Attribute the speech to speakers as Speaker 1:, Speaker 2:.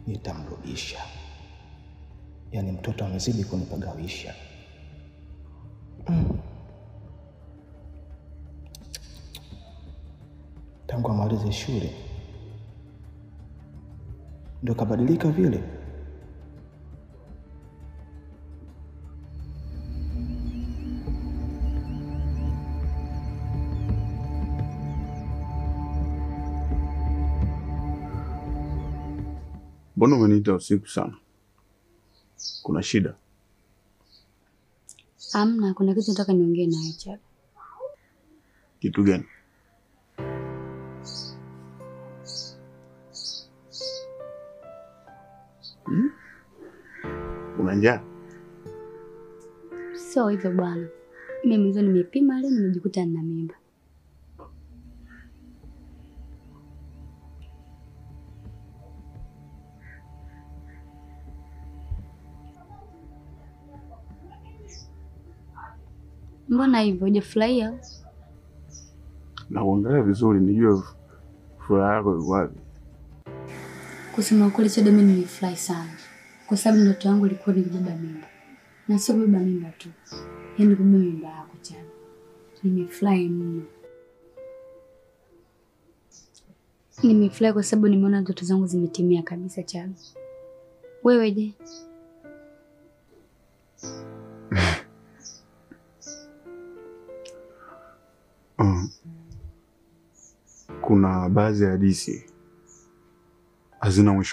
Speaker 1: nitamrudisha. Yaani mtoto amezidi kunipagawisha. Tangu amalize shule ndio kabadilika vile.
Speaker 2: Mbona umeniita usiku sana? Kuna shida?
Speaker 3: Hamna, kuna kitu nataka niongee nawe Chaga.
Speaker 2: Kitu gani? Una njaa?
Speaker 3: Sio hivyo bwana. Mimi mwanzo nimepima leo nimejikuta nina mimba. Mbona hivyo hujafurahia?
Speaker 2: Na uangalia vizuri nijue furaha yako iko wapi.
Speaker 3: Kusema kweli Chaga, mimi nimefurahi sana. Kwa sababu ndoto yangu ilikuwa ni kubeba mimba. Na sio kubeba mimba tu. Yaani kubeba mimba yako Chaga. Nimefurahi mno. Nimefurahi kwa sababu nimeona ndoto zangu zimetimia kabisa Chaga. Wewe je?
Speaker 2: Kuna baadhi ya hadithi hazina mwisho.